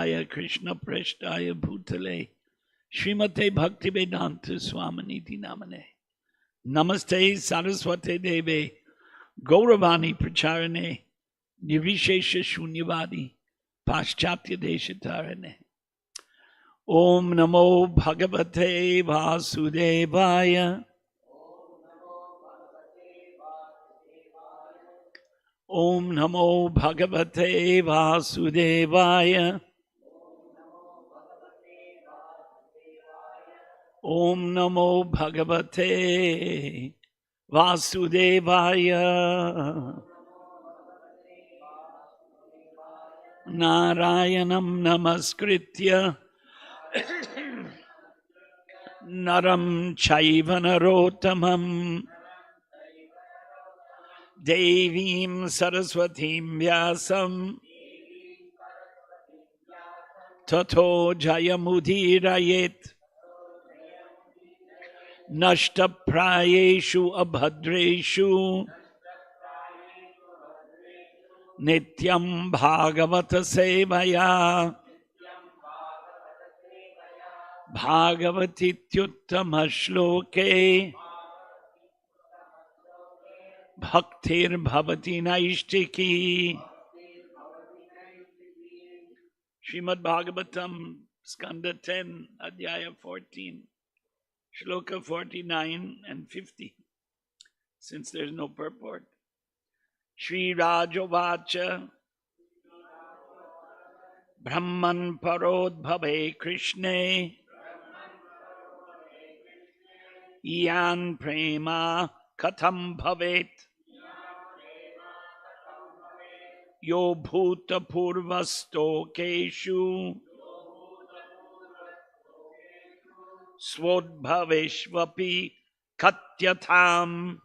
Bhagavadaya Krishna Prashtaya Bhutale Srimate Bhaktivedanta Swaminiti Namane Namaste Saraswate Deve Gauravani Pracharane Nirvishesha Shunyavadi Paschatya Deshatarane Om Namo Bhagavate Vasudevaya Om Namo Bhagavate Vasudevaya Om Namo Bhagavate Vasudevaya Narayanam Namaskritya Naram Chaiva Narottamam Devim Saraswatim Vyasam Tato Jayamudirayet Nashta Prayeshu Abhadreshu Nityam Bhagavata Sevaya Bhagavatityuttama Shloke Bhaktir Bhavati Naishtiki Srimad Bhagavatam Skanda 10 Adhyaya 14 Shloka 49 and 50 since there's no purport. Shri Rajavacha Brahman Parodbhave Krishne Yan Prema Katham Bhavet Yo Bhuta Purvastokeshu Svodbhaveshvapi Katyatham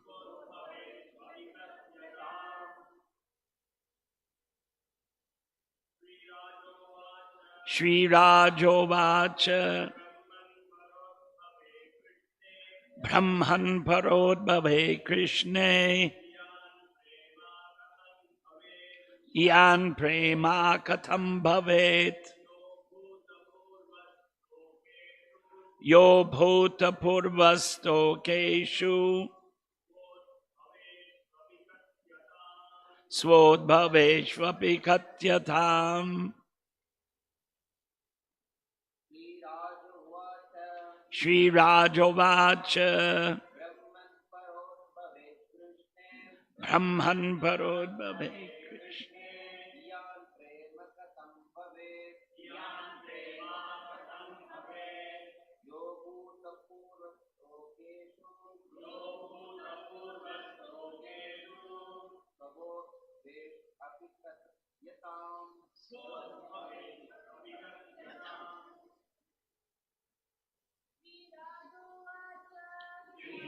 Shri Rajovacha Brahman Parodbhave Krishne Yan Prema Katham Bhavet Yo Bhuta Purvastokeshu Svodbhaveshvapi Katyatham Shri Rajovacha Brahman Parodbhave Krishna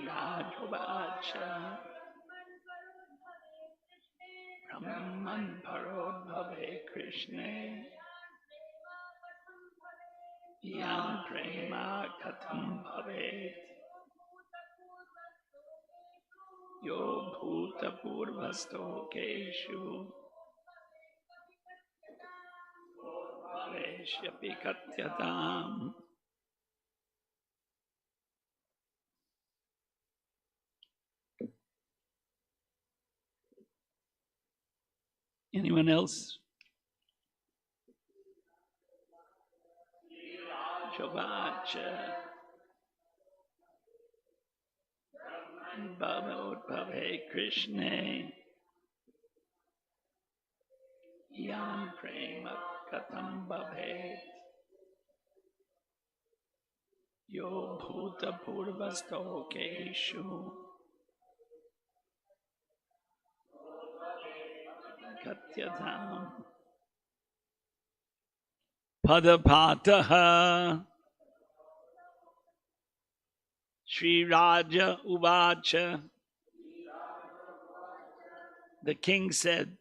Rajavacha Brahman Parodbhave Krishna Yan Prema Katham Bhavet Yo Bhuta Purvastokeshu Bhaveshyapi Katyatam. Anyone else? Shobhacha Bhave Krishna Yan Prema Katham Bhavet Yo Bhuta Purvastokeshu Katyatham Padapataha Sri Raja Uvacha. The king said,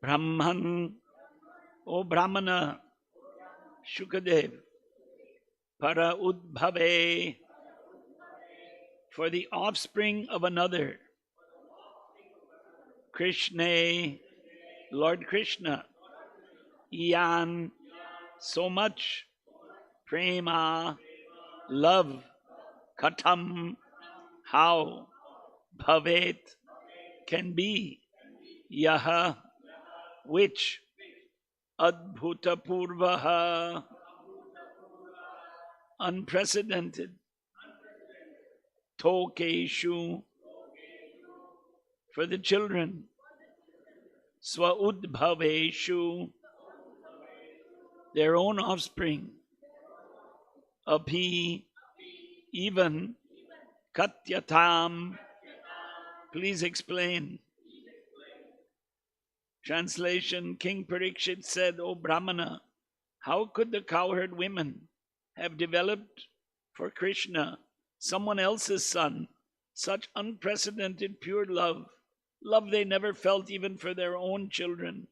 Brahman, O Brahmana, Shukadev, para udbhave, for the offspring of another, Krishna, Lord Krishna, Yan so much prema, love, katam, how, bhavet, can be, yaha, which, adbhuta purvaha, unprecedented, tokeshu, for the children, swaudbhaveshu, their own offspring, api, even, katyatam, please explain. Translation, King Parikshit said, O Brahmana, how could the cowherd women have developed for Krishna, someone else's son, such unprecedented pure love, love they never felt even for their own children?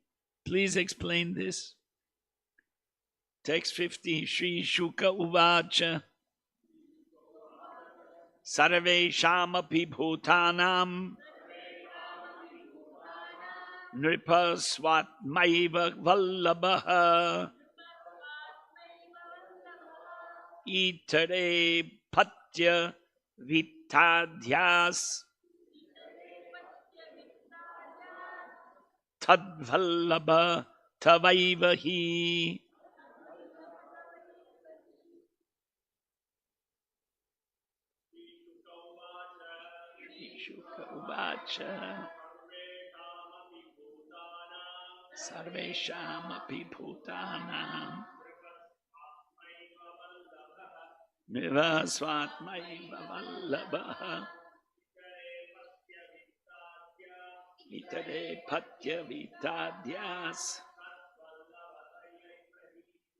Please explain this. Text 50, Shri Shuka Uvacha, Sarve Shamapi Bhutanam, Nripa Swatmaiva Vallabhaha, Itare Patya Vitadhyas, Tadvallabha Tavaivahi. Uvacha Sarveshamapi Bhutanam Nivasvatmaiva Vallabhaha Itare Patya Vitadhyas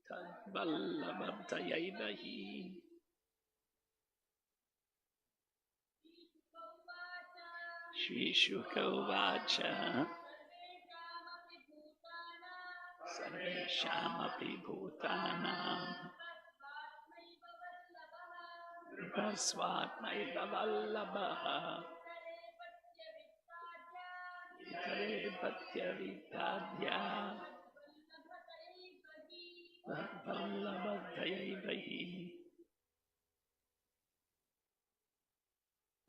Tadvallabhatayaivahi. Shri Shuka Uvacha Sarveshamapi Bhutanam Nivasvatmaiva Vallabhaha Itare Patya Vitadhyas Tadvallabhatayaivahi.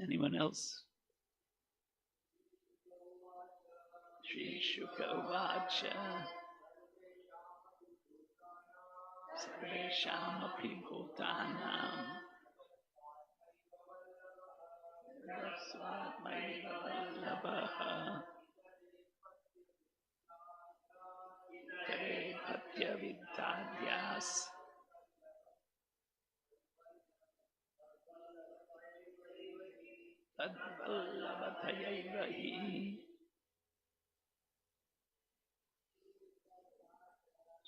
Anyone else? Shri Shuka Uvacha Sarveshamapi Bhutanam Nivasvatmaiva Vallabhaha Itare Patya Vitadhyas Tadvallabhatayaivahi.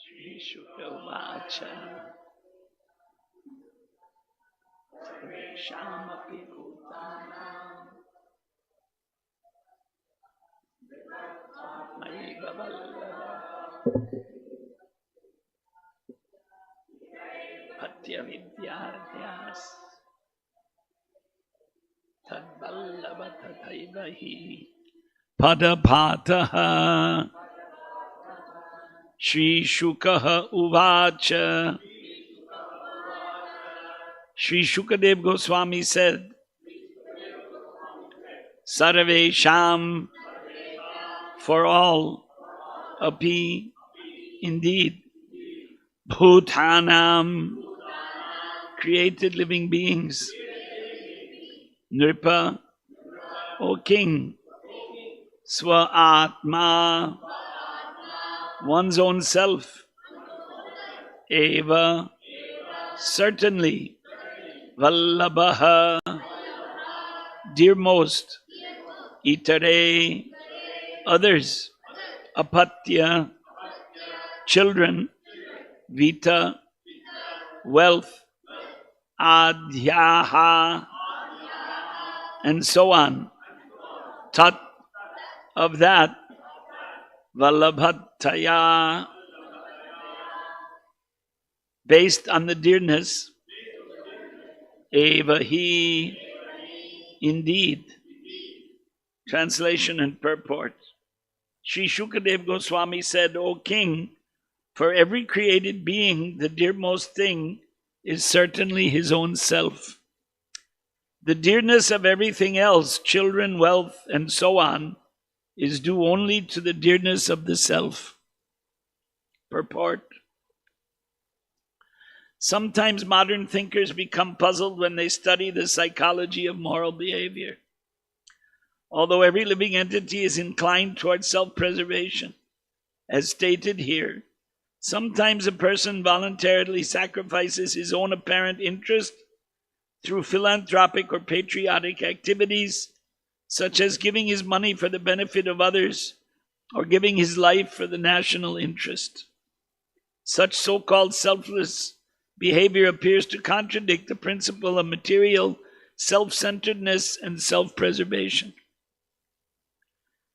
Shri Shuka Uvacha Sarveshamapi Bhutanam Nivasvatmaiva Vallabhaha Patya Vidyadhyas Tadvallabhatayaivahi. Padapataha Shri Shukaha Uvacha. Shri Shukadev Goswami said, Sarve Sham, for all, api, indeed, Bhutanam, created living beings, Nripa, O king, Swa Atma, one's own self, Eva, certainly, Vallabhaha, dearmost, Itare, others, Apatya, children, Vita, wealth, Adhyaha, and so on. Tat, of that, Vallabhataya, based on the dearness, Evahi, indeed. Translation and purport. Sri Shukadev Goswami said, O king, For every created being, the dearmost thing is certainly his own self. The dearness of everything else, children, wealth, and so on, is due only to the dearness of the self. Purport. Sometimes modern thinkers become puzzled when they study the psychology of moral behavior. Although every living entity is inclined towards self-preservation, as stated here, sometimes a person voluntarily sacrifices his own apparent interest through philanthropic or patriotic activities, such as giving his money for the benefit of others or giving his life for the national interest. Such so-called selfless behavior appears to contradict the principle of material self-centeredness and self-preservation.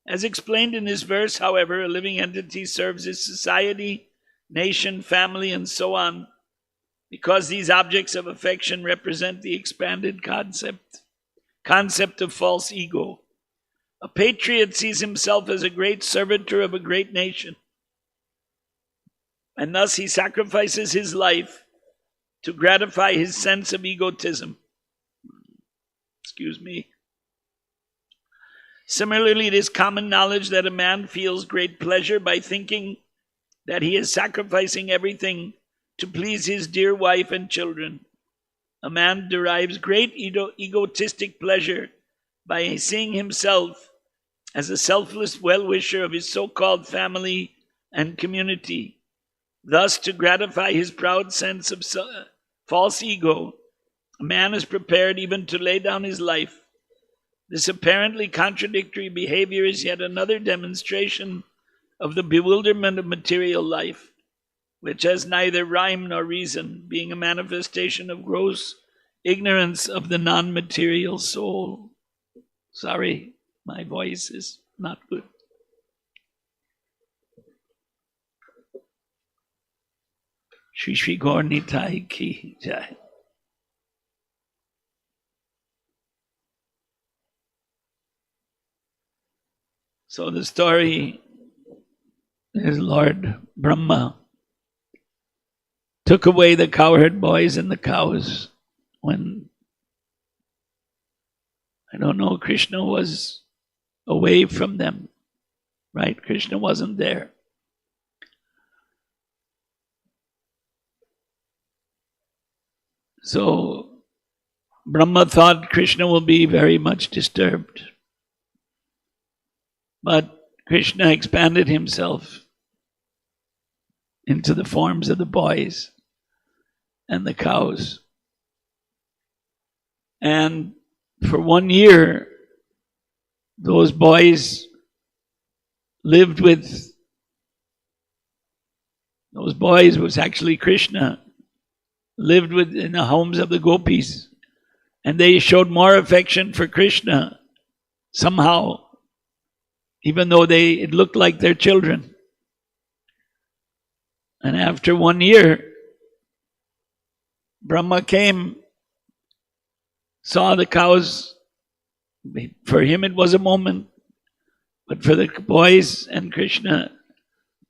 As explained in this verse, however, a living entity serves its society, nation, family, and so on, because these objects of affection represent the expanded concept of false ego. A patriot sees himself as a great servitor of a great nation, and thus he sacrifices his life to gratify his sense of egotism. Excuse me. Similarly, it is common knowledge that a man feels great pleasure by thinking that he is sacrificing everything to please his dear wife and children. A man derives great egotistic pleasure by seeing himself as a selfless well-wisher of his so-called family and community. Thus, to gratify his proud sense of false ego, a man is prepared even to lay down his life. This apparently contradictory behavior is yet another demonstration of the bewilderment of material life, which has neither rhyme nor reason, being a manifestation of gross ignorance of the non-material soul. Sorry, my voice is not good. Shri Shri Gaur Nitai Ki Jai. So the story is Lord Brahma took away the cowherd boys and the cows when, I don't know, Krishna was away from them, right? Krishna wasn't there. So Brahma thought Krishna will be very much disturbed. But Krishna expanded himself into the forms of the boys and the cows. And for 1 year, those boys lived with, those boys was actually Krishna, lived in the homes of the gopis. And they showed more affection for Krishna somehow, even though it looked like their children. And after 1 year, Brahma came, saw the cows. For him it was a moment, but for the boys and Krishna,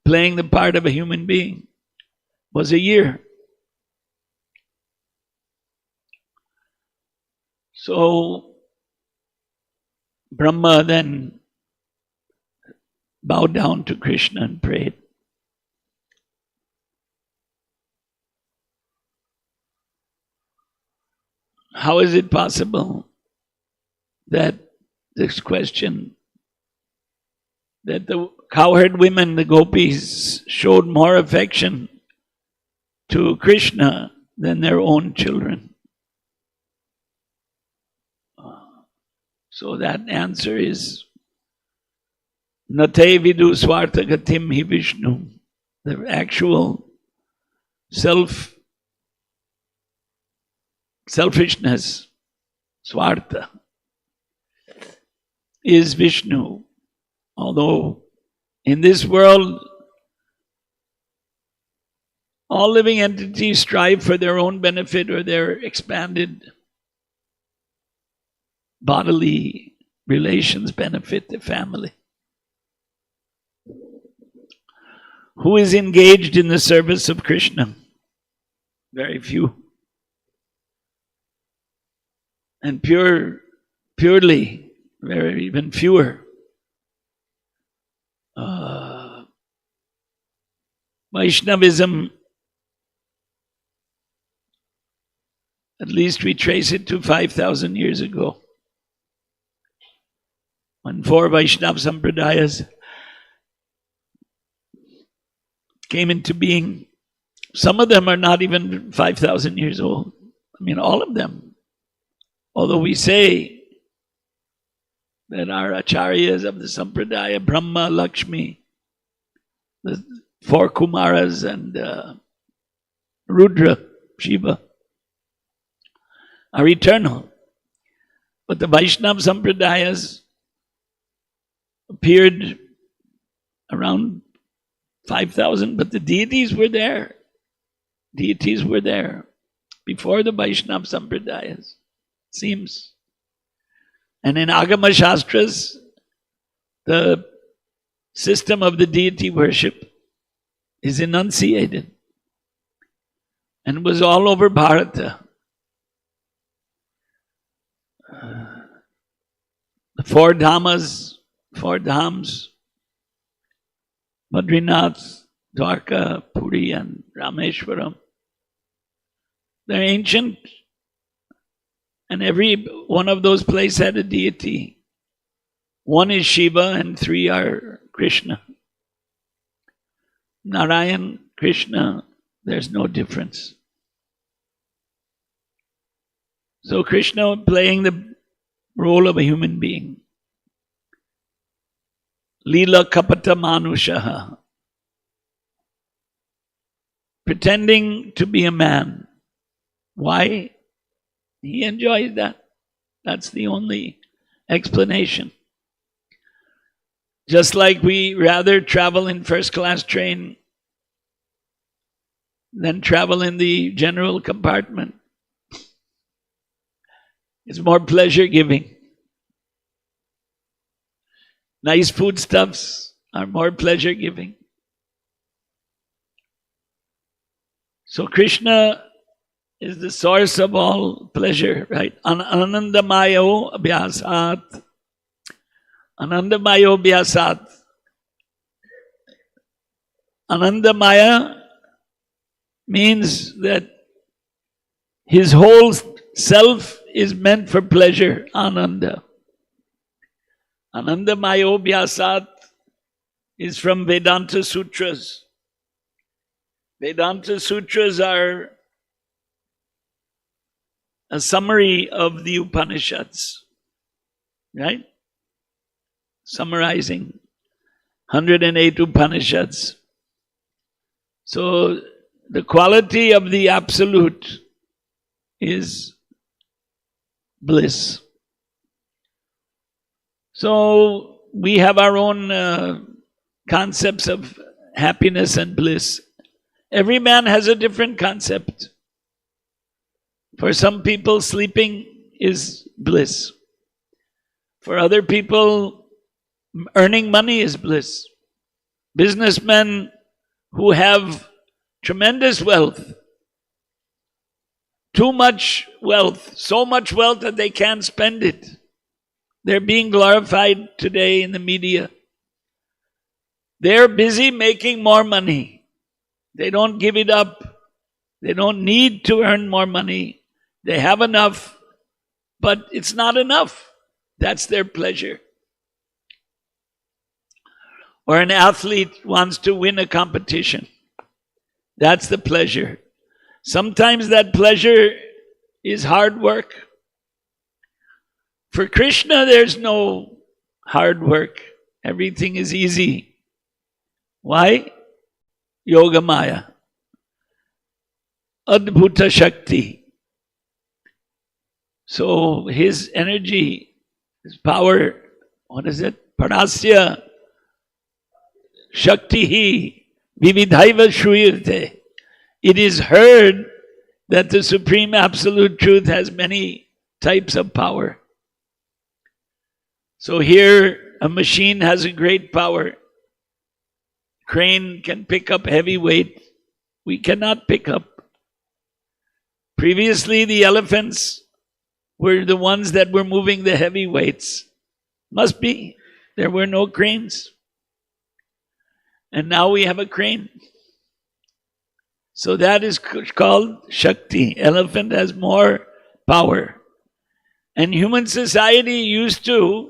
playing the part of a human being was a year. So Brahma then bowed down to Krishna and prayed. How is it possible that this question, that the cowherd women, the gopis, showed more affection to Krishna than their own children? So that answer is Nate vidu swartha gatim hi Vishnu. The actual selfishness, swartha, is Vishnu. Although in this world, all living entities strive for their own benefit or their expanded bodily relations benefit, the family. Who is engaged in the service of Krishna? Very few. And purely, very even fewer. Vaishnavism, at least we trace it to 5,000 years ago, when 4 Vaishnava Sampradayas came into being. Some of them are not even 5,000 years old. I mean, all of them. Although we say that our acharyas of the Sampradaya, Brahma, Lakshmi, the 4 Kumaras and Rudra, Shiva, are eternal. But the Vaishnava Sampradayas appeared around 5,000, but the deities were there. Deities were there before the Vaishnava Sampradayas, seems. And in Agama Shastras, the system of the deity worship is enunciated and was all over Bharata. The 4 Dhamas, 4 Dhams, Badrinath, Dwarka, Puri and Rameshwaram, they're ancient, and every one of those places had a deity. 1 is Shiva and 3 are Krishna. Narayan, Krishna, there's no difference. So Krishna playing the role of a human being. Leela kapata manushaha. Pretending to be a man. Why? He enjoys that. That's the only explanation. Just like we rather travel in first class train than travel in the general compartment. It's more pleasure giving. Nice foodstuffs are more pleasure giving. So Krishna is the source of all pleasure, right? Anandamayo abhyasat. Anandamayo abhyasat. Anandamaya means that his whole self is meant for pleasure, ananda. Anandamayo abhyasat is from Vedanta Sutras. Vedanta Sutras are a summary of the Upanishads, right? Summarizing 108 Upanishads. So the quality of the Absolute is bliss. So we have our own concepts of happiness and bliss. Every man has a different concept. For some people, sleeping is bliss. For other people, earning money is bliss. Businessmen who have tremendous wealth, too much wealth, so much wealth that they can't spend it. They're being glorified today in the media. They're busy making more money. They don't give it up. They don't need to earn more money. They have enough, but it's not enough. That's their pleasure. Or an athlete wants to win a competition. That's the pleasure. Sometimes that pleasure is hard work. For Krishna, there's no hard work. Everything is easy. Why? Yoga Maya. Adbhuta Shakti. So his energy, his power, what is it? Parasya Shaktihi Vividhaiva Shruyate. It is heard that the Supreme Absolute Truth has many types of power. So here a machine has a great power. crane can pick up heavy weight. We cannot pick up. Previously, the elephants were the ones that were moving the heavy weights. Must be. There were no cranes. And now we have a crane. So that is called Shakti. Elephant has more power. And human society used to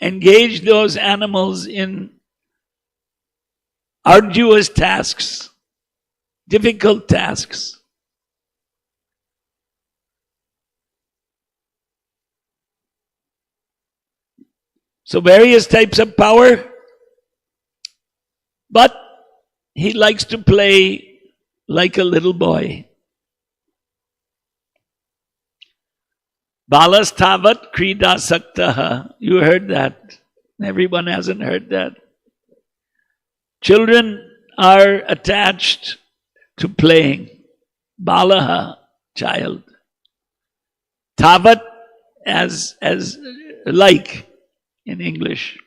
engage those animals in arduous tasks, difficult tasks. So various types of power, but he likes to play like a little boy. Balastavat krida saktaha. You heard that. Everyone hasn't heard that. Children are attached to playing. Balaha, child. Tavat, as like in English.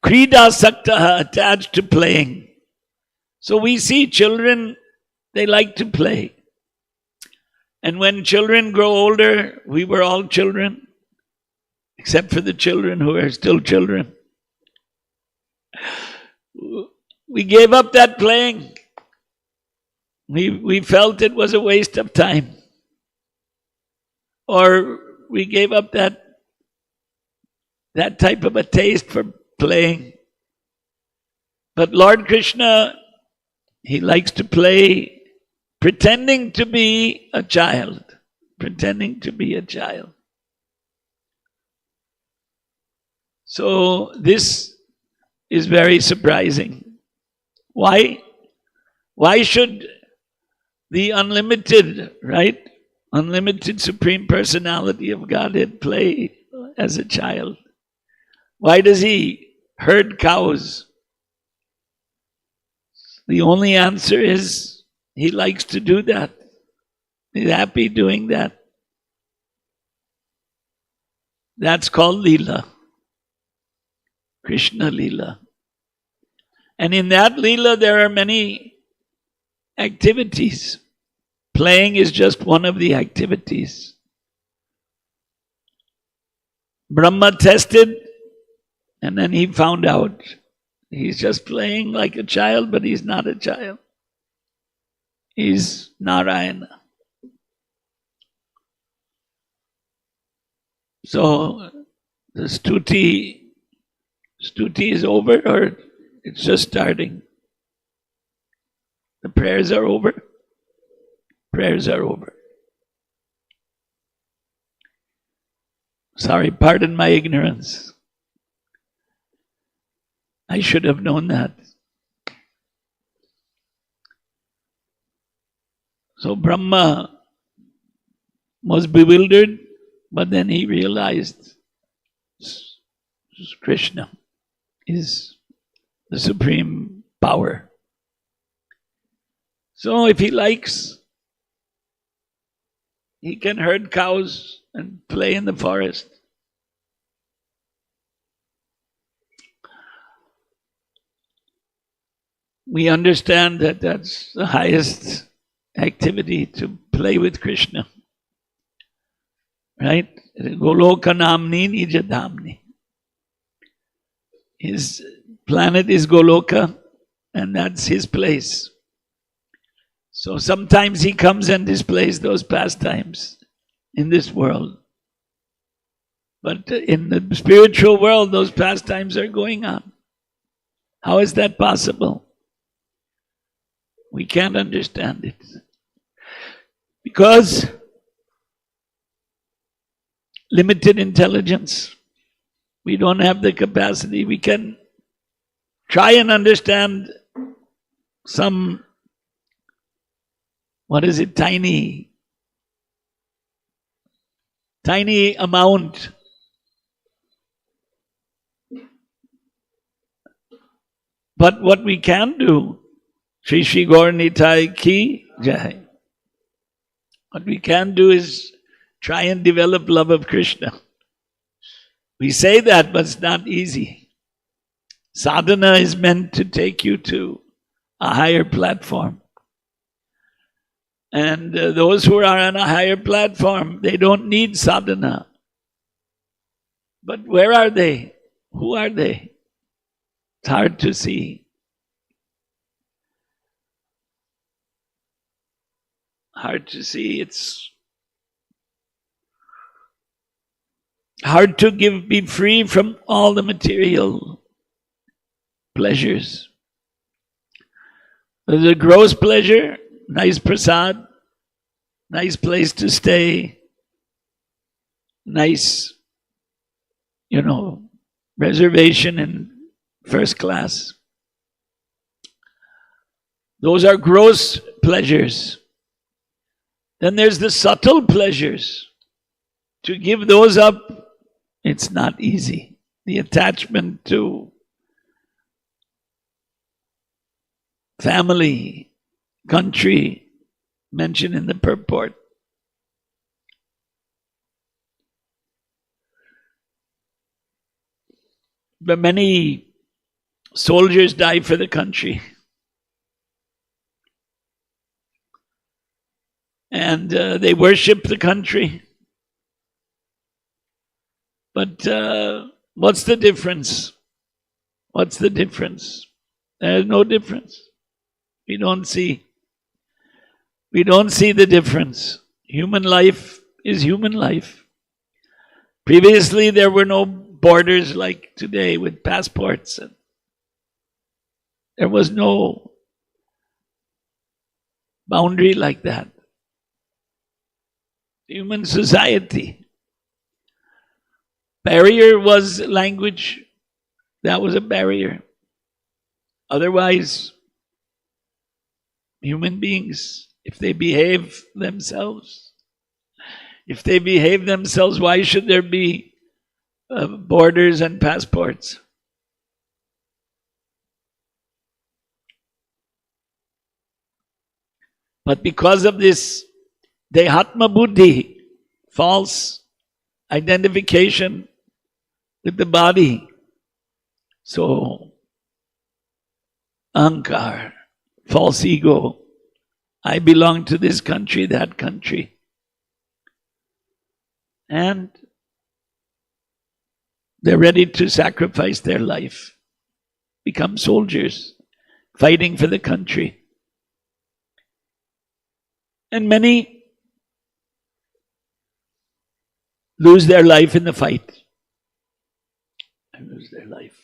Krida saktaha, attached to playing. So we see children, they like to play. And when children grow older, we were all children, except for the children who are still children. We gave up that playing. We felt it was a waste of time. Or we gave up that type of a taste for playing. But Lord Krishna, he likes to play pretending to be a child. Pretending to be a child. So this is very surprising. Why? Why should the unlimited, right? Unlimited Supreme Personality of Godhead play as a child? Why does he herd cows? The only answer is he likes to do that. He's happy doing that. That's called Leela. Krishna Leela. And in that Leela there are many activities. Playing is just one of the activities. Brahma tested, and then he found out he's just playing like a child, but he's not a child. He's Narayana. So the stuti is over, or it's just starting? The prayers are over? Prayers are over. Sorry, pardon my ignorance. I should have known that. So Brahma was bewildered, but then he realized Krishna is the supreme power. So if he likes, he can herd cows and play in the forest. We understand that that's the highest activity, to play with Krishna. Right? Goloka namni nijadhamni. His planet is Goloka, and that's his place. So sometimes he comes and displays those pastimes in this world. But in the spiritual world, those pastimes are going on. How is that possible? We can't understand it. Because limited intelligence. We don't have the capacity. We can try and understand some, tiny amount. But what we can do, Shri Shri Gaur Nitai Ki Jai. What we can do is try and develop love of Krishna. We say that, but it's not easy. Sadhana is meant to take you to a higher platform. And those who are on a higher platform, they don't need sadhana. But where are they? Who are they? It's hard to see. Hard to see. It's hard to be free from all the material pleasures. There's a gross pleasure, nice prasad, nice place to stay, nice, reservation in first class. Those are gross pleasures. Then there's the subtle pleasures. To give those up, it's not easy. The attachment to family, country, mentioned in the purport. But many soldiers die for the country. And they worship the country. But what's the difference? What's the difference? There's no difference. We don't see the difference. Human life is human life. Previously, there were no borders like today with passports. There was no boundary like that. Human society. Barrier was language. That was a barrier. Otherwise, human beings, if they behave themselves, why should there be borders and passports? But because of this Dehatma Buddhi, false identification with the body, so ahankar, false ego, I belong to this country, that country. And they're ready to sacrifice their life, become soldiers, fighting for the country. And many lose their life in the fight. Lose their life.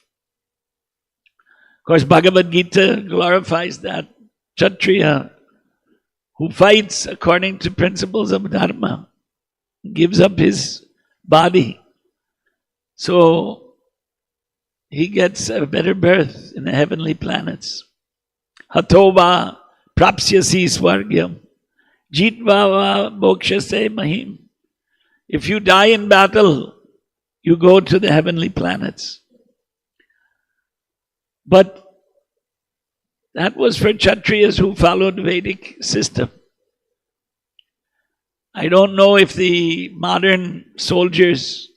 Of course, Bhagavad Gita glorifies that Kshatriya who fights according to principles of Dharma, gives up his body, so he gets a better birth in the heavenly planets. Hatova prapsyasi swargyam jitva mokshase mahim. If you die in battle, you go to the heavenly planets. But that was for Kshatriyas who followed Vedic system. I don't know if the modern soldiers,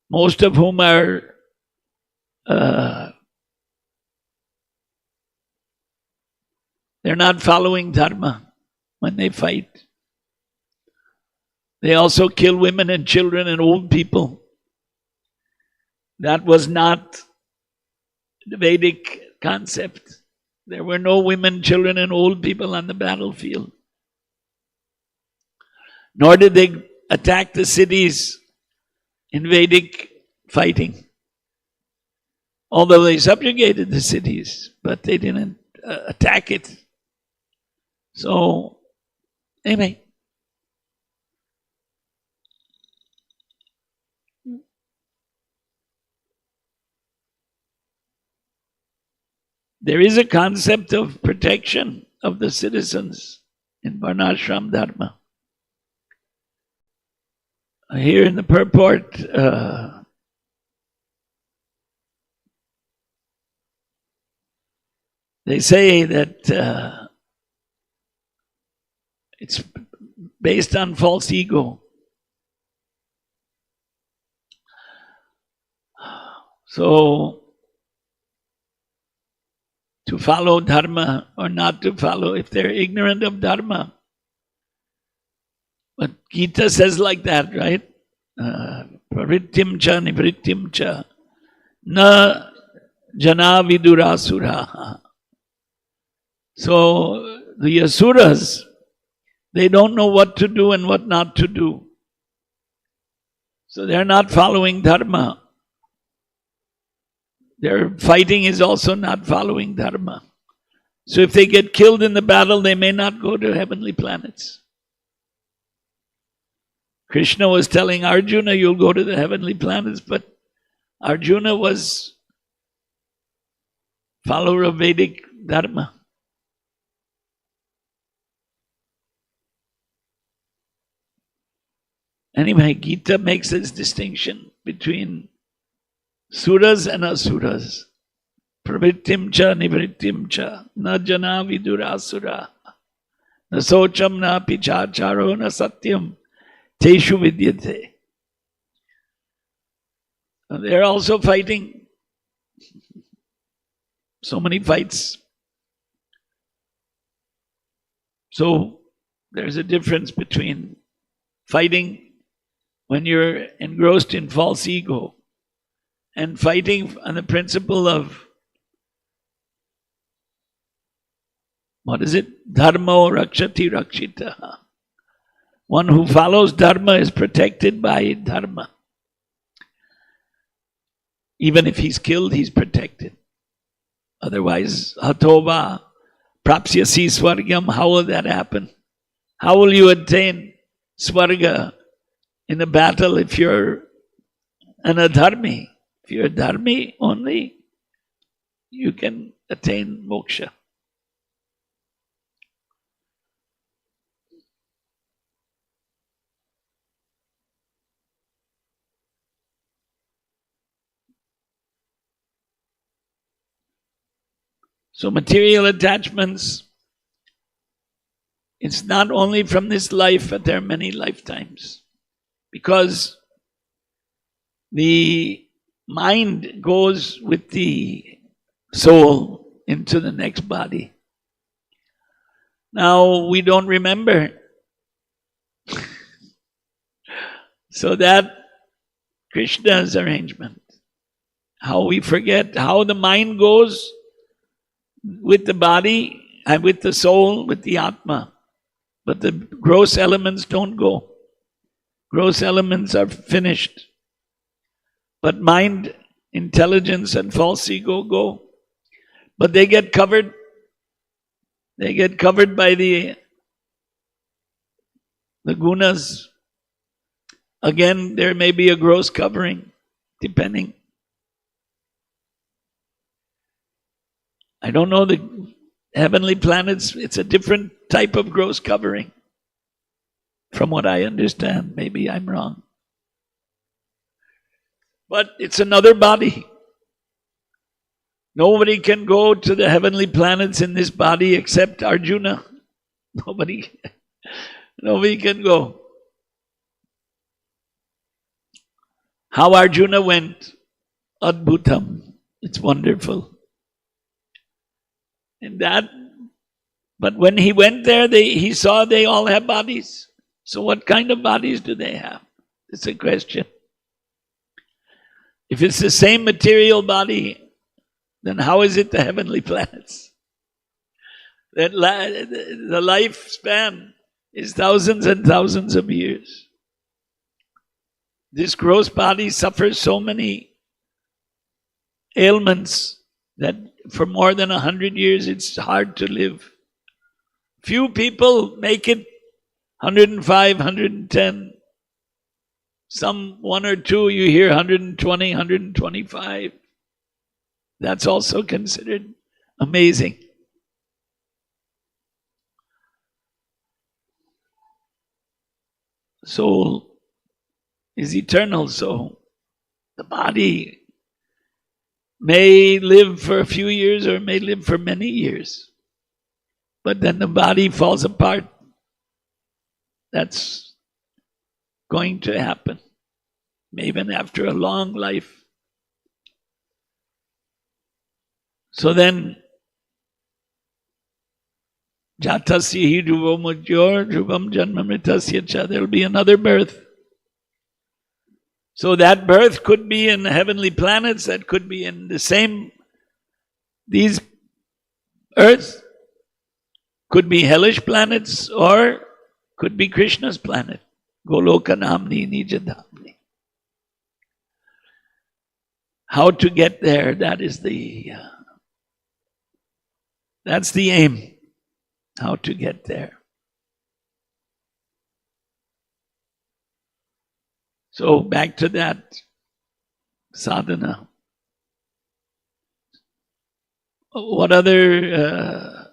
most of whom are they're not following Dharma when they fight. They also kill women and children and old people. That was not the Vedic concept. There were no women, children, and old people on the battlefield. Nor did they attack the cities in Vedic fighting. Although they subjugated the cities, but they didn't attack it. So, anyway. There is a concept of protection of the citizens in Varnashram Dharma. Here in the purport, they say that it's based on false ego. So, to follow dharma or not to follow, if they're ignorant of dharma. But Gita says like that, right? Pravrittim cha nivrittim cha na jana vidurasuraha. So the asuras, they don't know what to do and what not to do. So they're not following dharma. Their fighting is also not following dharma. So if they get killed in the battle, they may not go to heavenly planets. Krishna was telling Arjuna, you'll go to the heavenly planets, but Arjuna was follower of Vedic dharma. Anyway, Gita makes this distinction between suras and asuras. Pravrittim cha nivrittim cha na jana vidurasura na socham na pichacharo na satyam teshu vidyate. And they're also fighting. So many fights. So there's a difference between fighting when you're engrossed in false ego and fighting on the principle of, what is it? Dharma rakshati rakshita. One who follows dharma is protected by dharma. Even if he's killed, he's protected. Otherwise, hatova prapsyasi swargam, how will that happen? How will you attain swarga in a battle if you're an adharmi? If you're a dharmi only, you can attain moksha. So material attachments, it's not only from this life, but there are many lifetimes. Because the mind goes with the soul into the next body. Now we don't remember. So that Krishna's arrangement. How we forget, how the mind goes with the body and with the soul, with the Atma. But the gross elements don't go. Gross elements are finished. But mind, intelligence, and false ego go. But they get covered. They get covered by the gunas. Again, there may be a gross covering, depending. I don't know the heavenly planets, it's a different type of gross covering. From what I understand, maybe I'm wrong. But it's another body. Nobody can go to the heavenly planets in this body except Arjuna. Nobody can go. How Arjuna went, Adbhutam. It's wonderful. And that, but when he went there, he saw they all have bodies. So what kind of bodies do they have? It's a question. If it's the same material body, then how is it the heavenly planets? That the lifespan is thousands and thousands of years. This gross body suffers so many ailments that for more than 100 years it's hard to live. Few people make it 105, 110. Some one or two, you hear 120, 125. That's also considered amazing. Soul is eternal, so the body may live for a few years or may live for many years. But then the body falls apart. That's going to happen, even after a long life. So then, Jatasya hi dhruvam mujyor dhruvam janmamritasya cha. There will be another birth. So that birth could be in heavenly planets, that could be in these earths, could be hellish planets, or could be Krishna's planet. Goloka namni nijadhamni. How to get there, that's the aim. How to get there. So back to that sadhana. What other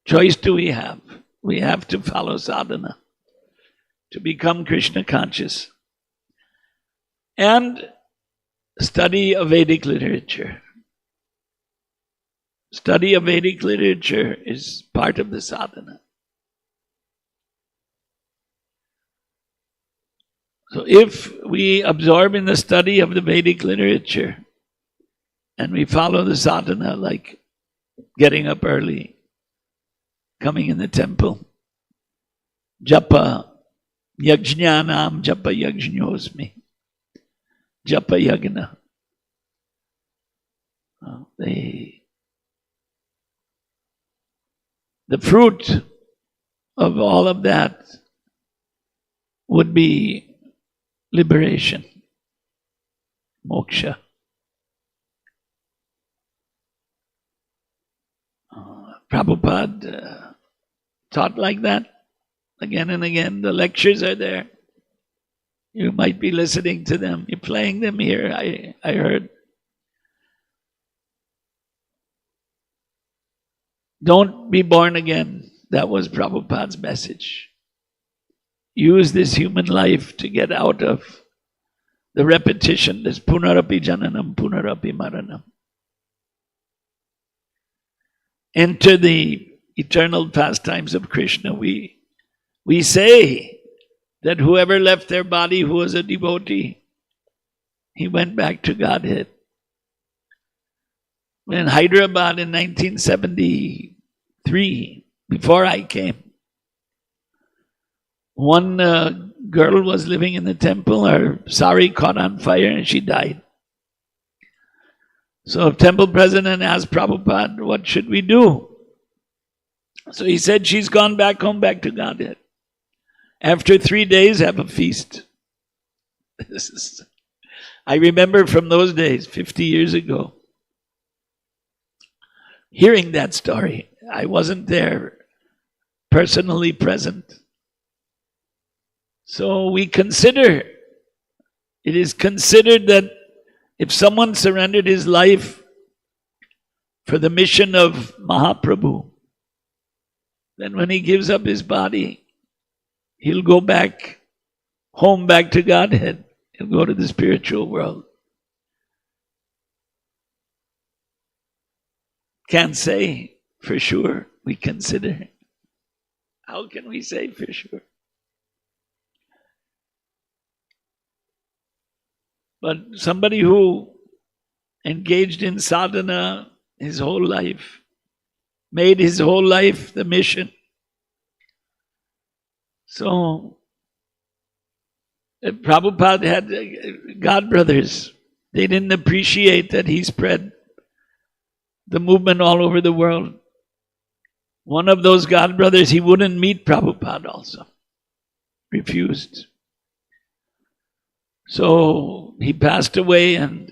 choice do we have? We have to follow sadhana to become Krishna conscious and study of Vedic literature. Study of Vedic literature is part of the sadhana. So if we absorb in the study of the Vedic literature and we follow the sadhana, like getting up early, coming in the temple, japa yajnanam japa yajñosmi, japa yagna. The fruit of all of that would be liberation, moksha. Prabhupada taught like that again and again. The lectures are there. You might be listening to them. You're playing them here, I heard. Don't be born again. That was Prabhupada's message. Use this human life to get out of the repetition, this punarapi jananam, punarapi maranam. Enter the eternal pastimes of Krishna. We say that whoever left their body who was a devotee, he went back to Godhead. In Hyderabad in 1973, before I came, one girl was living in the temple. Her sari caught on fire and she died. So temple president asked Prabhupada, what should we do? So he said, she's gone back home, back to Godhead. After 3 days, have a feast. I remember from those days, 50 years ago, hearing that story. I wasn't there personally present. So it is considered that if someone surrendered his life for the mission of Mahaprabhu, then when he gives up his body, he'll go back home, back to Godhead. He'll go to the spiritual world. Can't say for sure. We consider. How can we say for sure? But somebody who engaged in sadhana his whole life, made his whole life the mission. So, Prabhupada had God brothers. They didn't appreciate that he spread the movement all over the world. One of those God brothers, he wouldn't meet Prabhupada also. Refused. So he passed away, and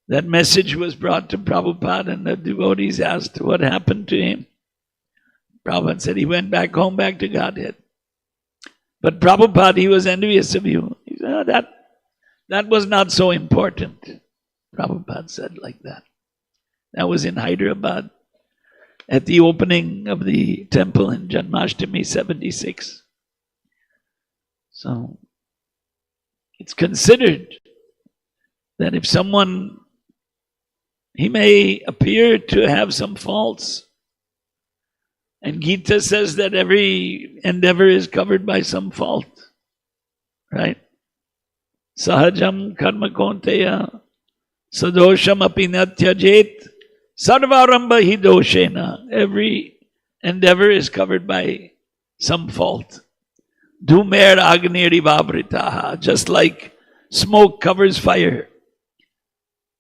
that message was brought to Prabhupada, and the devotees asked what happened to him. Prabhupada said he went back home, back to Godhead. But Prabhupada, he was envious of you. He said, that was not so important. Prabhupada said like that. That was in Hyderabad at the opening of the temple in Janmashtami 76. So it's considered that if someone, he may appear to have some faults, and Gita says that every endeavor is covered by some fault, right? Sahajam karma konteya Sadosham api natyajet sarvaramba hi doshena. Every endeavor is covered by some fault. Dhumer agniri vavritaha. Just like smoke covers fire.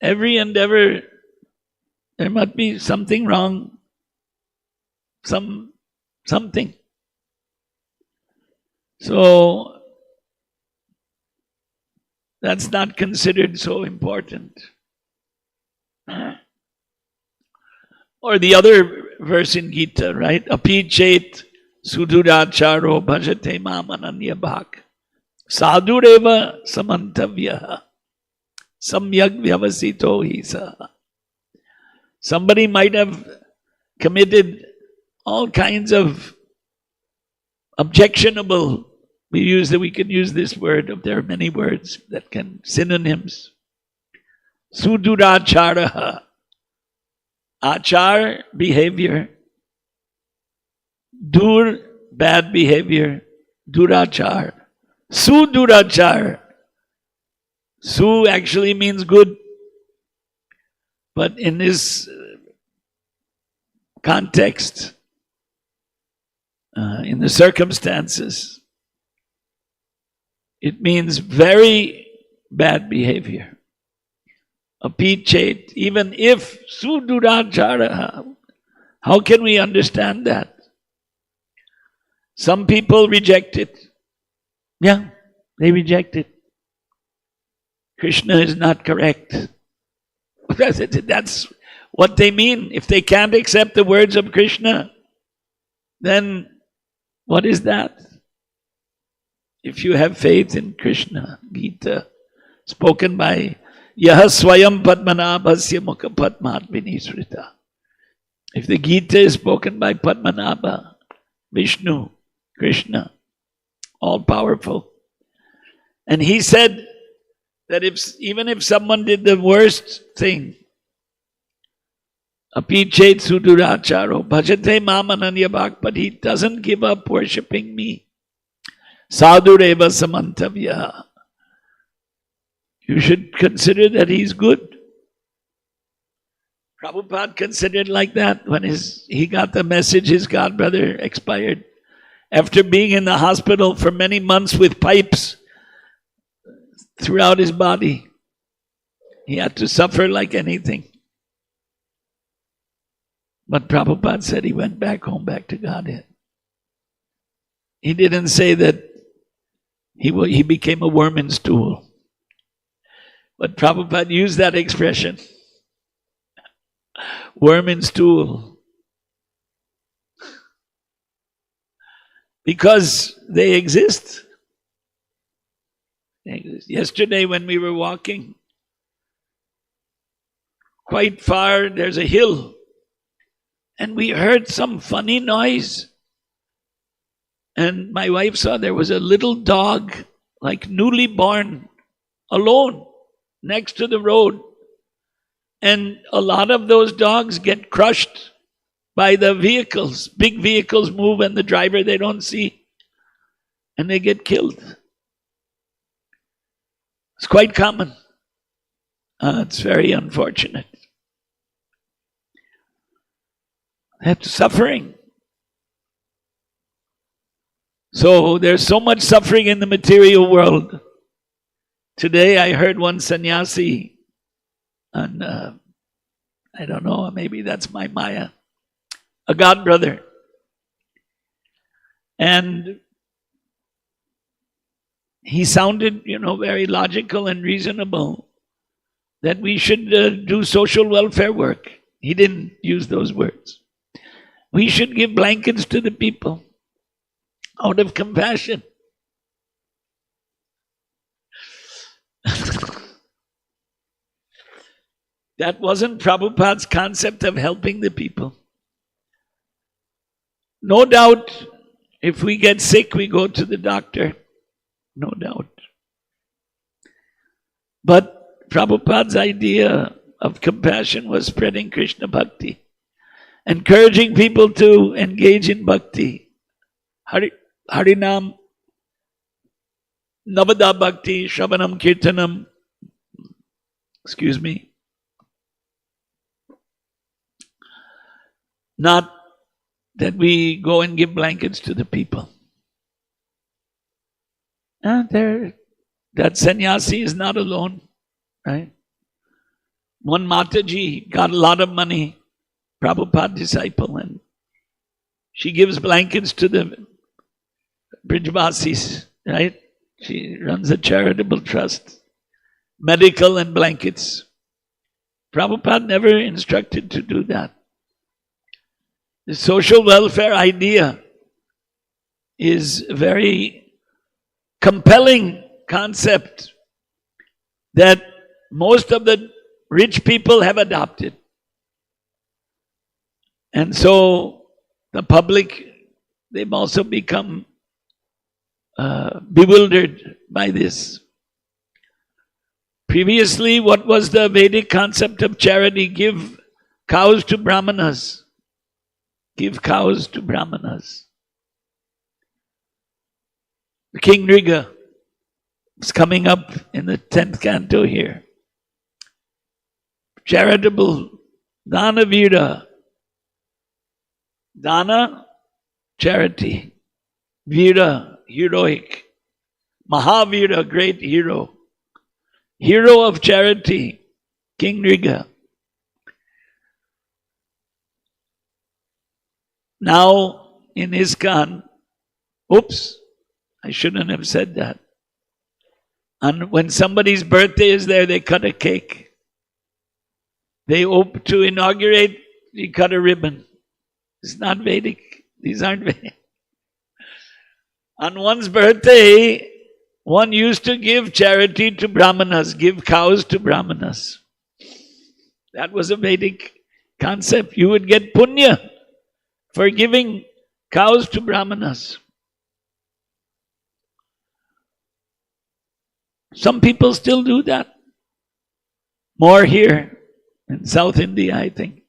Every endeavor, there must be something wrong. Something. So that's not considered so important. Or the other verse in Gita, right? Api chet suduracharo bhajate mam ananyabhak sadureva samantavyaha samyak vyavasito hisa. Somebody might have committed all kinds of objectionable, we can use this word, there are many words that can, synonyms. Suduracharaha. Achar, behavior. Dur, bad behavior. Durachar. Sudurachar. Su actually means good. But in this context, in the circumstances, it means very bad behavior. Apichet, even if sudurachara, how can we understand that? Some people reject it. Yeah, they reject it. Krishna is not correct. That's what they mean. If they can't accept the words of Krishna, then what is that? If you have faith in Krishna, Gita, spoken by Yaha Swayam Padmanabhasya Mukha Padmat Vinisrita. If the Gita is spoken by Padmanabha, Vishnu, Krishna, all powerful, and he said that even if someone did the worst thing, Apichet suduracharo bhajate mamananyabhak, but he doesn't give up worshipping me. Sadureva samantavya. You should consider that he's good. Prabhupada considered like that when he got the message his godbrother expired. After being in the hospital for many months with pipes throughout his body, he had to suffer like anything. But Prabhupada said he went back home, back to Godhead. He didn't say that he became a worm in stool. But Prabhupada used that expression. Worm in stool. Because they exist. Yesterday when we were walking, quite far there's a hill. And we heard some funny noise. And my wife saw there was a little dog, like newly born, alone, next to the road. And a lot of those dogs get crushed by the vehicles. Big vehicles move and the driver they don't see. And they get killed. It's quite common. It's very unfortunate. That's suffering. So there's so much suffering in the material world. Today I heard one sannyasi, and I don't know, maybe that's my Maya, a god brother. And he sounded, very logical and reasonable, that we should do social welfare work. He didn't use those words. We should give blankets to the people out of compassion. That wasn't Prabhupada's concept of helping the people. No doubt, if we get sick, we go to the doctor. No doubt. But Prabhupada's idea of compassion was spreading Krishna Bhakti. Encouraging people to engage in bhakti. Harinam, Navada Bhakti, Shravanam Kirtanam, not that we go and give blankets to the people. That sannyasi is not alone, right? One Mataji got a lot of money, Prabhupada disciple, and she gives blankets to the Brijvasis, right? She runs a charitable trust, medical and blankets. Prabhupada never instructed to do that. The social welfare idea is a very compelling concept that most of the rich people have adopted. And so the public, they've also become bewildered by this. Previously, what was the Vedic concept of charity? Give cows to Brahmanas. Give cows to Brahmanas. King Riga is coming up in the 10th canto here. Charitable, Dana Vira. Dana, charity. Vira, heroic. Mahavira, great hero. Hero of charity, King Riga. Now in ISKCON, oops, I shouldn't have said that. And when somebody's birthday is there, they cut a cake. They hope to inaugurate, you cut a ribbon. It's not Vedic. These aren't Vedic. On one's birthday, one used to give charity to Brahmanas, give cows to Brahmanas. That was a Vedic concept. You would get punya for giving cows to Brahmanas. Some people still do that. More here in South India, I think.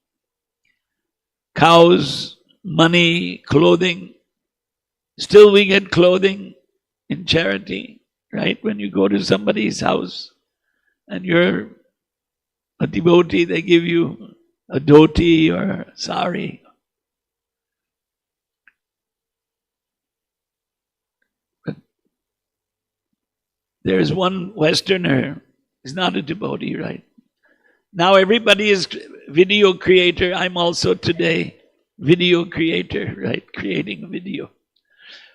Cows, money, clothing. Still we get clothing in charity, right? When you go to somebody's house and you're a devotee, they give you a dhoti or a sari. There's one Westerner, he's not a devotee, right? Now everybody is video creator. I'm also today video creator, right? Creating a video.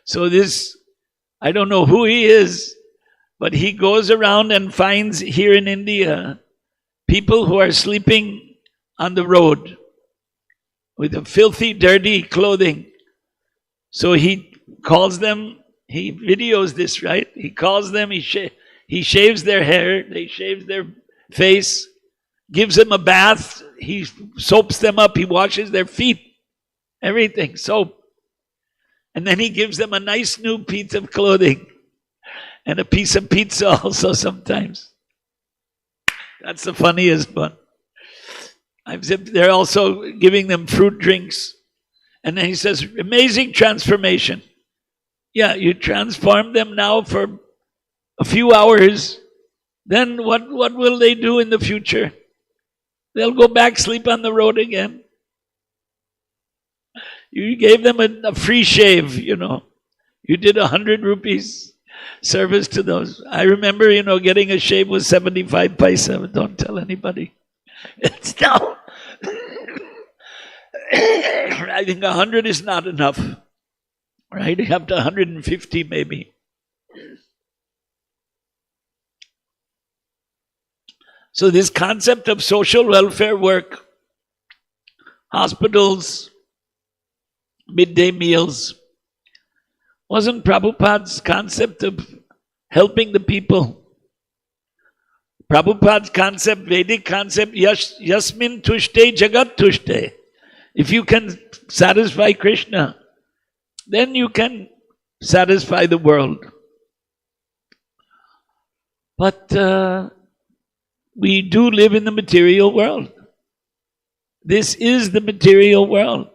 So this, I don't know who he is, but he goes around and finds here in India people who are sleeping on the road with a filthy, dirty clothing. So he calls them, he videos this, right? He calls them, he shaves their hair, they shave their face, gives them a bath, he soaps them up, he washes their feet, everything, soap. And then he gives them a nice new piece of clothing and a piece of pizza also sometimes. That's the funniest one. They're also giving them fruit drinks. And then he says, amazing transformation. Yeah, you transform them now for a few hours. Then what will they do in the future? They'll go back, sleep on the road again. You gave them a free shave, you know. You did 100 rupees service to those. I remember, getting a shave was 75 paisa. Don't tell anybody. It's now. I think 100 is not enough. Right? You have to 150 maybe. So this concept of social welfare work, hospitals, midday meals, wasn't Prabhupada's concept of helping the people. Prabhupada's concept, Vedic concept, yasmin tushte jagat tushte. If you can satisfy Krishna, then you can satisfy the world. But we do live in the material world. This is the material world.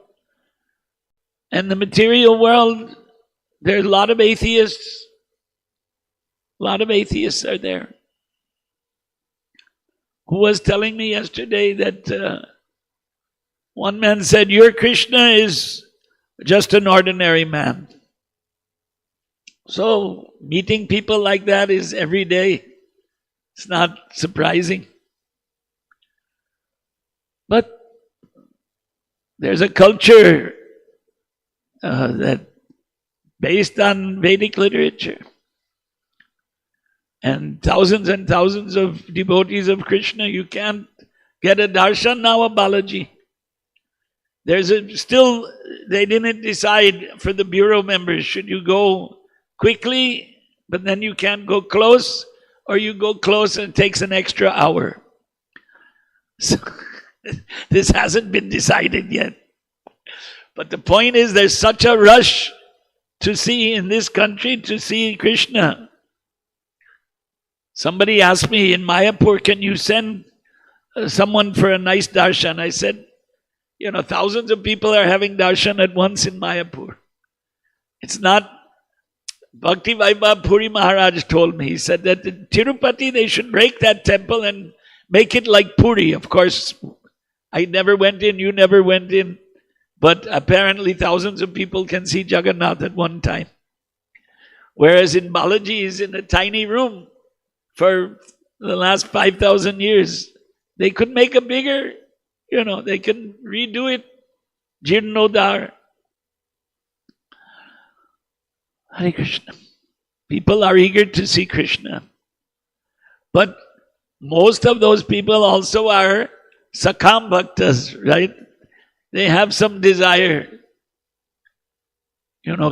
And the material world, there are a lot of atheists. A lot of atheists are there. Who was telling me yesterday that One man said, your Krishna is just an ordinary man. So meeting people like that is every day. It's not surprising. But there's a culture that based on Vedic literature. And thousands of devotees of Krishna. You can't get a darshan now of Balaji. Still, they didn't decide for the bureau members, should you go quickly, but then you can't go close, or you go close and it takes an extra hour. So, this hasn't been decided yet. But the point is, there's such a rush to see in this country, to see Krishna. Somebody asked me in Mayapur, can you send someone for a nice darshan? I said, thousands of people are having darshan at once in Mayapur. It's not. Bhakti Vaibhav Puri Maharaj told me, he said that in Tirupati they should break that temple and make it like Puri. Of course, I never went in, you never went in, but apparently thousands of people can see Jagannath at one time. Whereas in Balaji is in a tiny room for the last 5,000 years. They could make a bigger, they can redo it. Jirnodhar. Hare Krishna. People are eager to see Krishna. But most of those people also are Sakam Bhaktas, right? They have some desire.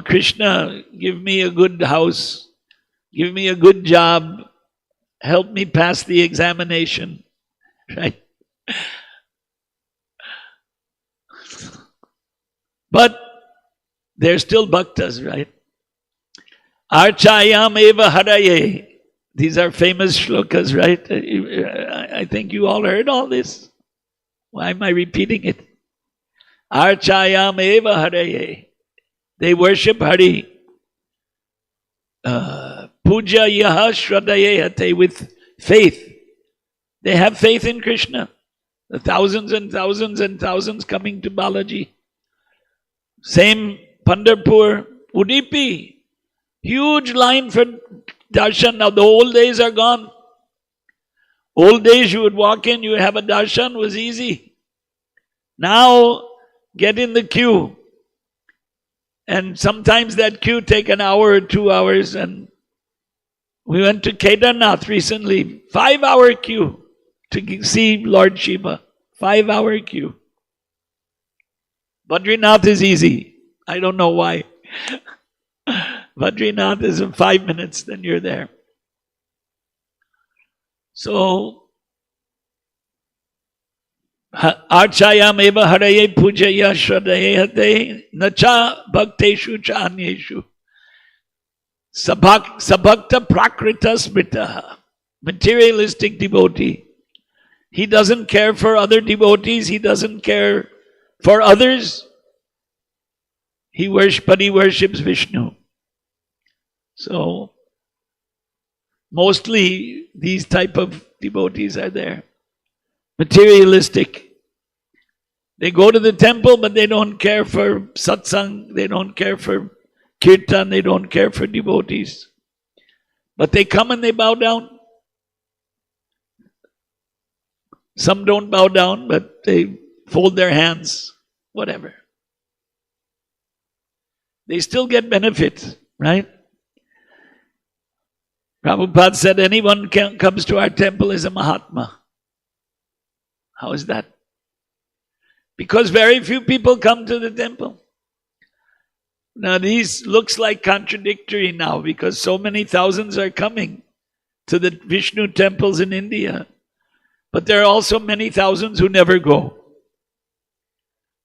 Krishna, give me a good house. Give me a good job. Help me pass the examination. Right? But they're still bhaktas, right? Archayam eva haraye. These are famous shlokas, right? I think you all heard all this. Why am I repeating it? Archayam eva haraye. They worship Hari. Puja yaha shradayate, with faith. They have faith in Krishna. The thousands and thousands and thousands coming to Balaji. Same Pandharpur, Udupi. Huge line for darshan. Now the old days are gone. Old days you would walk in, you would have a darshan, was easy. Now get in the queue. And sometimes that queue take an hour or 2 hours. And we went to Kedarnath recently, 5-hour queue to see Lord Shiva. 5-hour queue. Badrinath is easy. I don't know why. Badrinath is in 5 minutes, then you're there. So, Archayam eva haraye pujaya shradayate nacha bhakteshu cha anyeshu. Sabhakta prakrita smritaha. Materialistic devotee. He doesn't care for other devotees. He doesn't care for others. But he worships Vishnu. So, mostly these type of devotees are there. Materialistic. They go to the temple, but they don't care for satsang. They don't care for kirtan. They don't care for devotees. But they come and they bow down. Some don't bow down, but they fold their hands. Whatever. They still get benefit, right? Prabhupada said anyone comes to our temple is a Mahatma. How is that? Because very few people come to the temple. Now these looks like contradictory now because so many thousands are coming to the Vishnu temples in India. But there are also many thousands who never go.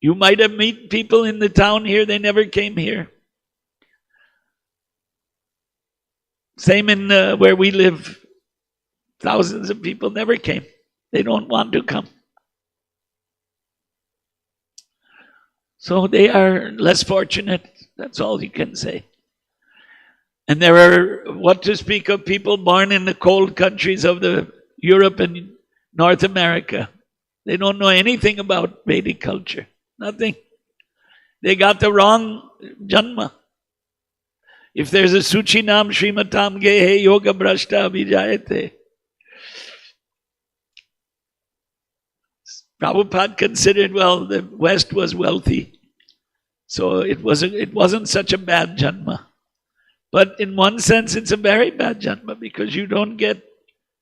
You might have met people in the town here, they never came here. Same in where we live. Thousands of people never came. They don't want to come. So they are less fortunate. That's all you can say. And there are, what to speak of, people born in the cold countries of the Europe and North America. They don't know anything about Vedic culture. Nothing. They got the wrong janma. If there's a Suchinam Srimatam Gehe Yoga Brashta Vijayate. Prabhupada considered, well, the West was wealthy, so it wasn't such a bad janma. But in one sense, it's a very bad janma because you don't get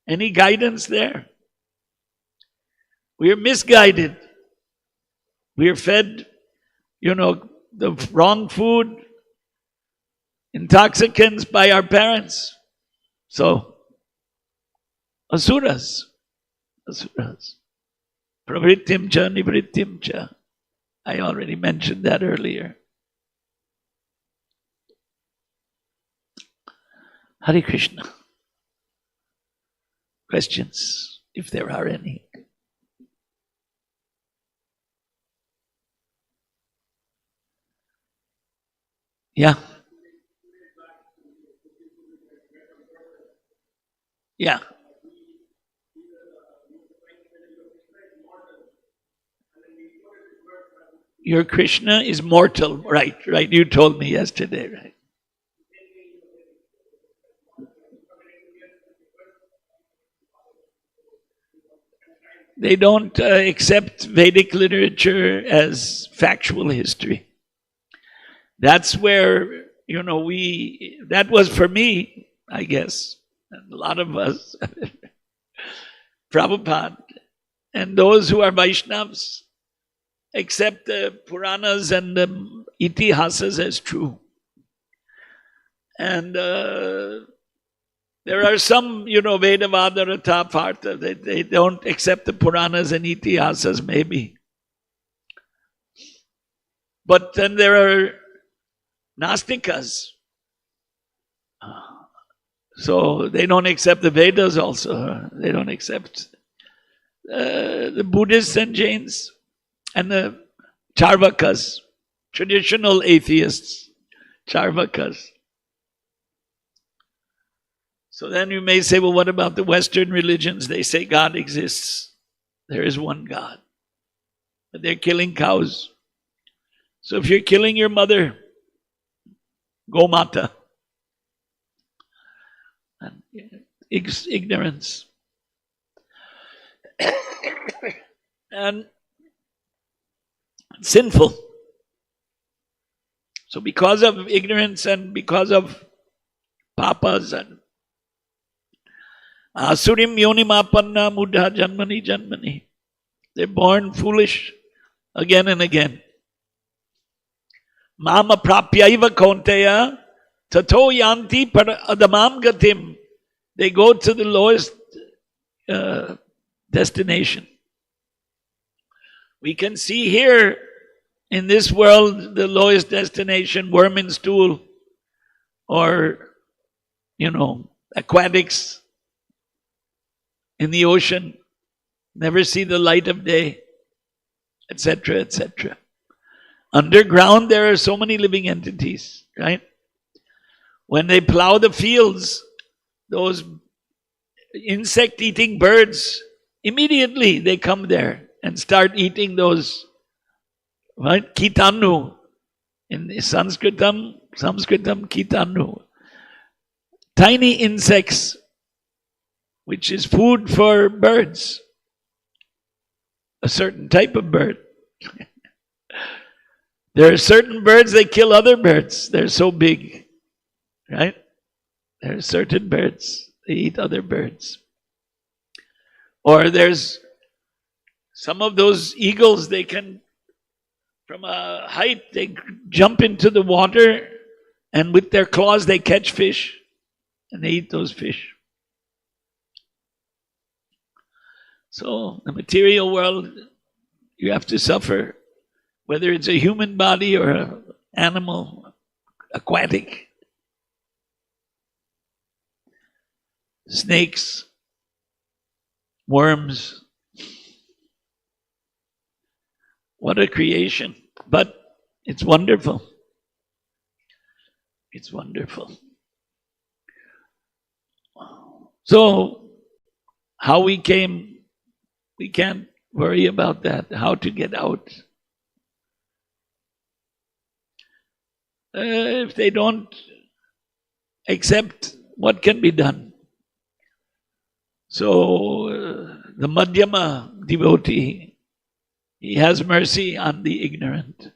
any guidance there. We are misguided. We are fed, the wrong food, intoxicants by our parents. So, asuras. Pravrittim cha, nivrittim cha. I already mentioned that earlier. Hare Krishna. Questions, if there are any. Yeah. Yeah. Your Krishna is mortal, right? You told me yesterday, right? They don't accept Vedic literature as factual history. That's where, that was for me, I guess, and a lot of us, Prabhupada, and those who are Vaishnavas accept the Puranas and the Itihasas as true. And there are some, Vedavada Ratha Partha, they don't accept the Puranas and Itihasas, maybe. But then there are Nastikas. So they don't accept the Vedas also. They don't accept the Buddhists and Jains and the Charvakas, traditional atheists, Charvakas. So then you may say, well, what about the Western religions? They say God exists. There is one God. But they're killing cows. So if you're killing your mother, Gomata, and ignorance. And sinful. So because of ignorance and because of papas and asurim yonimapanna muddha janmani, they're born foolish again and again. Mama prapyaiva konteya tato yanti adamam gatim. They go to the lowest destination. We can see here in this world the lowest destination, worm in stool, or, aquatics in the ocean, never see the light of day, etc., etc. Underground, there are so many living entities, right? When they plow the fields, those insect-eating birds, immediately they come there and start eating those, right? Kitanu. In Sanskritam, kitanu. Tiny insects, which is food for birds. A certain type of bird. There are certain birds that kill other birds. They're so big, right? There are certain birds, they eat other birds. Or there's some of those eagles, they can, from a height, they jump into the water and with their claws they catch fish and they eat those fish. So the material world, you have to suffer. Whether it's a human body or an animal, aquatic, snakes, worms. What a creation. But it's wonderful. It's wonderful. So, how we came, we worry about that, how to get out. If they don't accept, what can be done? So the Madhyama devotee, he has mercy on the ignorant.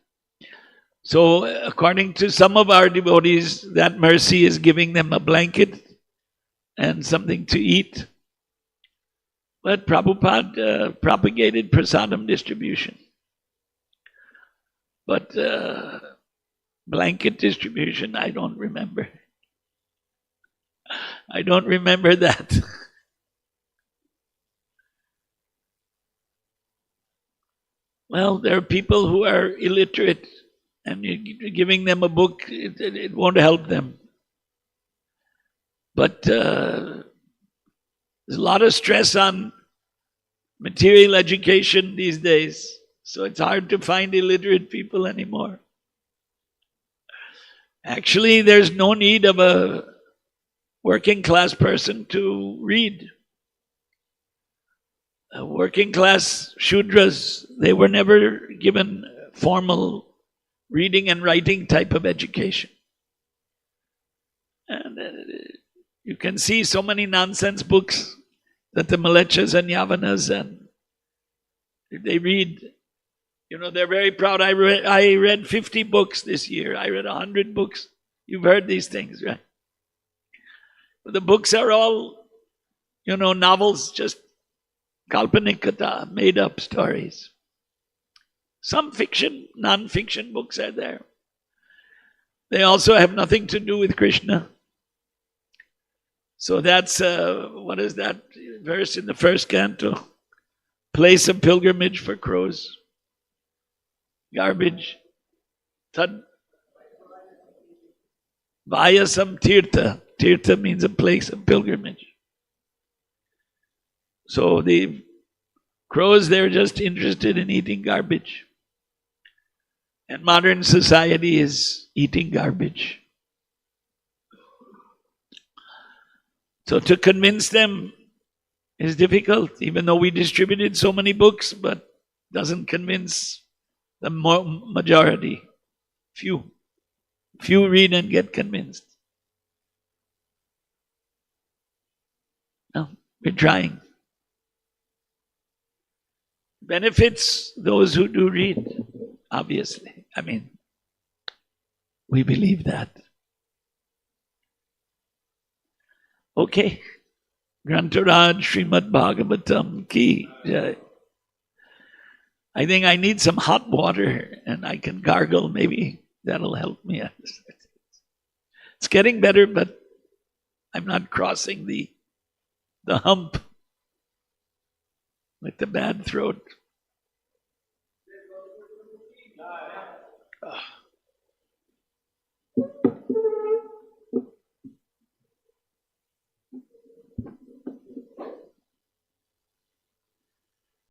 So according to some of our devotees, that mercy is giving them a blanket and something to eat. But Prabhupada propagated prasadam distribution. But blanket distribution, I don't remember. I don't remember that. Well, there are people who are illiterate, and you're giving them a book, it won't help them. But there's a lot of stress on material education these days, so it's hard to find illiterate people anymore. Actually, there's no need of a working class person to read. Working class Shudras, they were never given formal reading and writing type of education. And you can see so many nonsense books that the Malechas and Yavanas and they read. You know, they're very proud. I read 50 books this year. I read 100 books. You've heard these things, right? But the books are all, novels, just kalpanikata, made up stories. Some fiction, non-fiction books are there. They also have nothing to do with Krishna. So that's, what is that verse in the first canto? Place of pilgrimage for crows. Garbage. Tad. Vayasam tirtha. Tirtha means a place of pilgrimage. So the crows, they're just interested in eating garbage. And modern society is eating garbage. So to convince them is difficult, even though we distributed so many books, but doesn't convince the majority. Few read and get convinced. No, we're trying. Benefits those who do read, obviously. I mean, we believe that. Okay. Grantaraj Srimad Bhagavatam ki jai. I think I need some hot water and I can gargle. Maybe that'll help me. It's getting better, but I'm not crossing the hump with the bad throat.